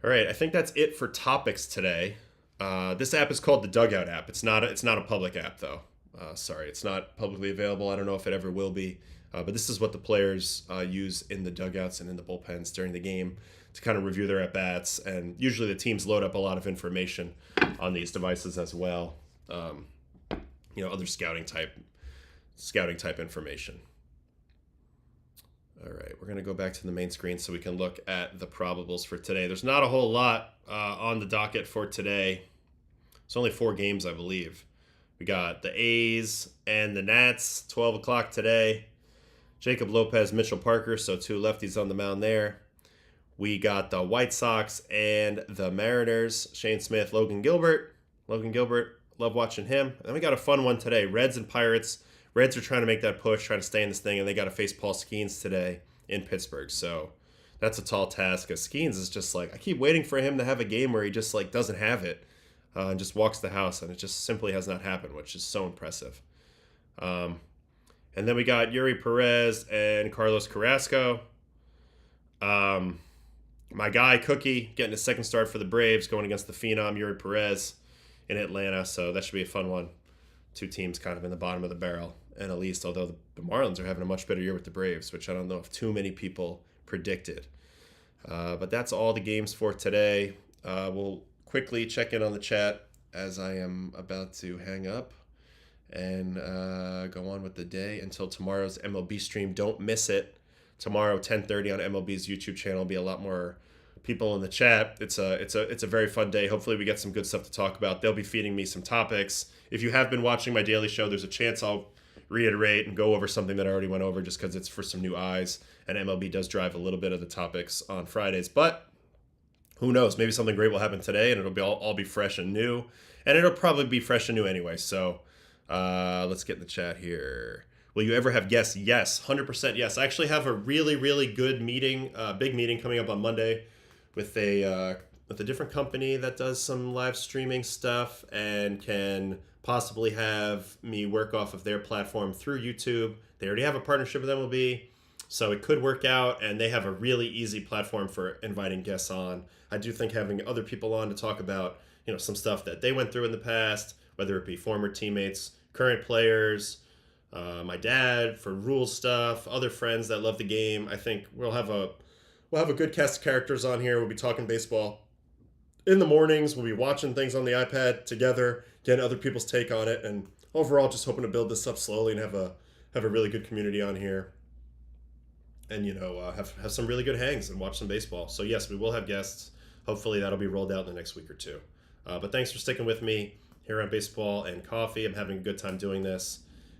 All right, I think that's it for topics today. This app is called the Dugout app. It's not a public app though. Sorry, it's not publicly available. I don't know if it ever will be. But this is what the players use in the dugouts and in the bullpens during the game to kind of review their at-bats. And usually the teams load up a lot of information on these devices as well. Other scouting type information. All right, we're going to go back to the main screen so we can look at the probables for today. There's not a whole lot on the docket for today. It's only 4 games, I believe. We got the A's and the Nats, 12 o'clock today. Jacob Lopez, Mitchell Parker, so 2 lefties on the mound there. We got the White Sox and the Mariners, Shane Smith, Logan Gilbert. Love watching him. And then we got a fun one today, Reds and Pirates. Reds are trying to make that push, trying to stay in this thing, and they got to face Paul Skeens today in Pittsburgh. So that's a tall task, because Skeens is just like, I keep waiting for him to have a game where he just like doesn't have it and just walks the house, and it just simply has not happened, which is so impressive. And then we got Yuri Perez and Carlos Carrasco. My guy, Cookie, getting his second start for the Braves, going against the Phenom, Yuri Perez, in Atlanta. So that should be a fun one. 2 teams kind of in the bottom of the barrel, and at least, although the Marlins are having a much better year with the Braves, which I don't know if too many people predicted. But that's all the games for today. We'll quickly check in on the chat as I am about to hang up and go on with the day until tomorrow's MLB stream. Don't miss it. Tomorrow, 10:30 on MLB's YouTube channel. Will be a lot more people in the chat. It's a very fun day. Hopefully we get some good stuff to talk about. They'll be feeding me some topics. If you have been watching my daily show, there's a chance I'll reiterate and go over something that I already went over, just because it's for some new eyes, and MLB does drive a little bit of the topics on Fridays. But who knows? Maybe something great will happen today, and it'll be all be fresh and new, and it'll probably be fresh and new anyway. So let's get in the chat here. Will you ever have guests? Yes, 100% yes. I actually have a really, really good meeting, big meeting coming up on Monday with a different company that does some live streaming stuff and can possibly have me work off of their platform through YouTube. They already have a partnership with MLB, so it could work out, and they have a really easy platform for inviting guests on. I do think having other people on to talk about, some stuff that they went through in the past, whether it be former teammates, current players, my dad for rules stuff, other friends that love the game. I think we'll have a good cast of characters on here. We'll be talking baseball in the mornings. We'll be watching things on the iPad together, getting other people's take on it, and overall just hoping to build this up slowly and have a really good community on here, and have some really good hangs and watch some baseball. So yes, we will have guests. Hopefully that'll be rolled out in the next week or two. But thanks for sticking with me here on Baseball and Coffee. I'm having a good time doing this,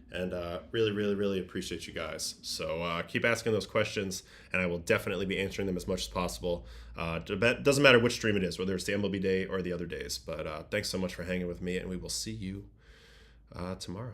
and really, really, really appreciate you guys. So keep asking those questions, and I will definitely be answering them as much as possible. Doesn't matter which stream it is, whether it's the MLB day or the other days. But thanks so much for hanging with me, and we will see you tomorrow.